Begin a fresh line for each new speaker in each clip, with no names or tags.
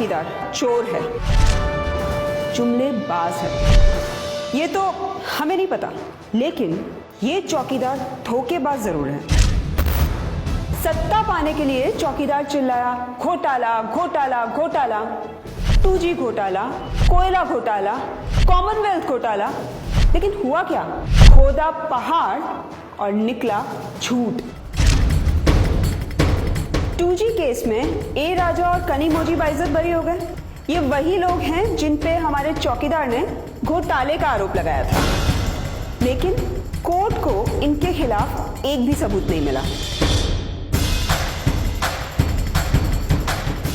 चौकीदार चोर है, जुमलेबाज है, ये तो हमें नहीं पता, लेकिन ये चौकीदार धोखेबाज जरूर है। सत्ता पाने के लिए चौकीदार चिल्लाया घोटाला घोटाला घोटाला, 2G घोटाला, कोयला घोटाला, कॉमनवेल्थ घोटाला, लेकिन हुआ क्या? खोदा पहाड़ और निकला झूठ। 2G केस में ए राजा और कनीमोजी बाइज्जत बरी हो गए। ये वही लोग हैं जिन पे हमारे चौकीदार ने घोटाले का आरोप लगाया था, लेकिन कोर्ट को इनके खिलाफ एक भी सबूत नहीं मिला।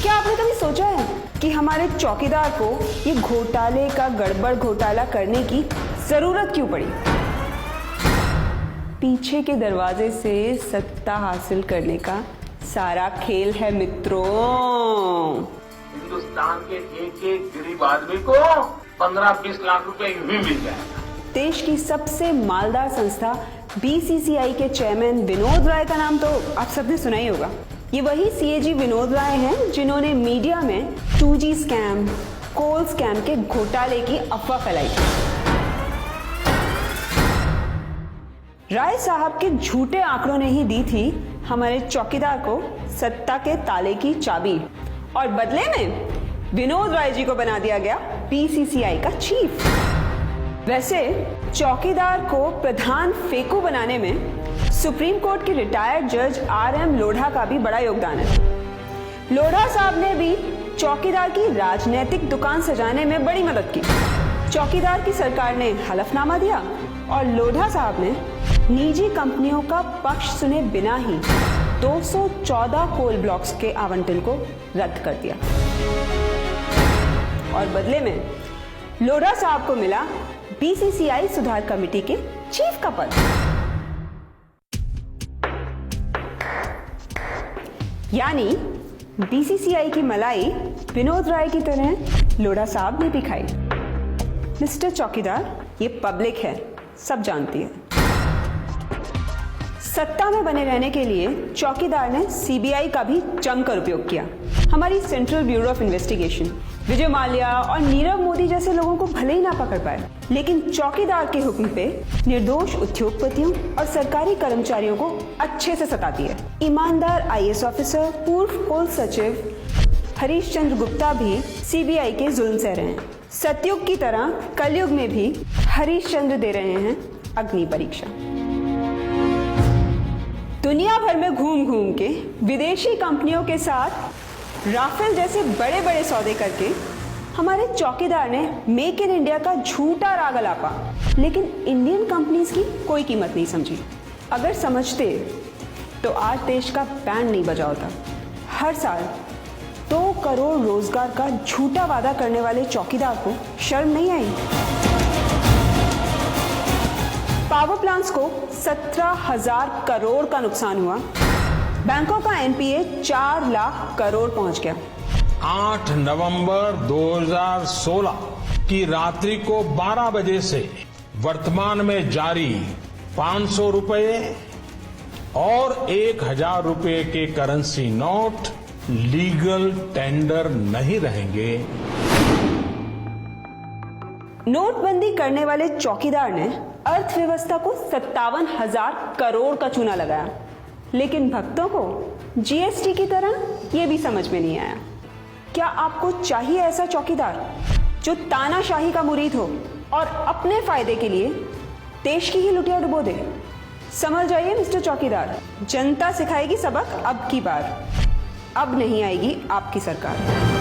क्या आपने कभी सोचा है कि हमारे चौकीदार को ये घोटाले का गड़बड़ घोटाला करने की जरूरत क्यों पड़ी? पीछे के दरवाजे से सत्ता हासिल करने का सारा खेल है मित्रों।
हिंदुस्तान के एक गरीब आदमी को 15-20 लाख रुपए यूं ही मिल जाएगा।
देश की सबसे मालदार संस्था BCCI के चेयरमैन विनोद राय का नाम तो आप सबने सुना ही होगा। ये वही CAG विनोद राय हैं जिन्होंने मीडिया में 2G स्कैम, कोल स्कैम के घोटाले की अफवाह फैलाई थी। राय साहब के झूठे आंकड़ों ने ही दी थी हमारे चौकीदार को सत्ता के ताले की चाबी, और बदले में विनोद राय जी को बना दिया गया BCCI का चीफ। वैसे चौकीदार को प्रधान फेकू बनाने में सुप्रीम कोर्ट के रिटायर्ड जज RM लोढ़ा का भी बड़ा योगदान है। लोढ़ा साहब ने भी चौकीदार की राजनीतिक दुकान सजाने में बड़ी मदद की। चौकीदार की सरकार ने हलफनामा दिया और लोढ़ा साहब ने निजी कंपनियों का पक्ष सुने बिना ही 214 कोल ब्लॉक्स के आवंटन को रद्द कर दिया, और बदले में लोढ़ा साहब को मिला BCCI सुधार कमेटी के चीफ का पद। यानी BCCI की मलाई विनोद राय की तरह लोढ़ा साहब ने भी खाई। मिस्टर चौकीदार, ये पब्लिक है, सब जानती है। सत्ता में बने रहने के लिए चौकीदार ने CBI का भी जमकर उपयोग किया। हमारी central bureau of investigation Vijay Mallya और नीरव मोदी जैसे लोगों को भले ही ना पकड़ पाए, लेकिन चौकीदार के हुक्म पे निर्दोष उद्योगपतियों और सरकारी कर्मचारियों को अच्छे से सताती है। ईमानदार IAS ऑफिसर, पूर्व कोल सचिव हरीश चंद्र गुप्ता भी CBI के जुल्म सह रहे हैं। सतयुग की तरह कलयुग में भी हरीश चंद्र दे रहे हैं अग्नि परीक्षा। दुनिया भर में घूम घूम के विदेशी कंपनियों के साथ राफेल जैसे बड़े बड़े सौदे करके हमारे चौकीदार ने मेक इन इंडिया का झूठा राग अलापा, लेकिन इंडियन कंपनीज की कोई कीमत नहीं समझी। अगर समझते तो आज देश का बैंड नहीं बजा होता। हर साल 2 करोड़ रोजगार का झूठा वादा करने वाले चौकीदार को शर्म नहीं आई? पावर प्लांट्स को 17,000 करोड़ का नुकसान हुआ। बैंकों का NPA 4 लाख करोड़ पहुंच गया।
8 नवंबर 2016 की रात्रि को 12 बजे से वर्तमान में जारी 500 रुपए और 1,000 रुपए के करेंसी नोट लीगल टेंडर नहीं रहेंगे।
नोटबंदी करने वाले चौकीदार ने अर्थव्यवस्था को 57,000 करोड़ का चूना लगाया, लेकिन भक्तों को GST की तरह यह भी समझ में नहीं आया। क्या आपको चाहिए ऐसा चौकीदार जो तानाशाही का मुरीद हो और अपने फायदे के लिए देश की ही लुटिया डुबो दे? समझ जाइए मिस्टर चौकीदार, जनता सिखाएगी सबक अब की बार। अब नहीं आएगी आपकी सरकार।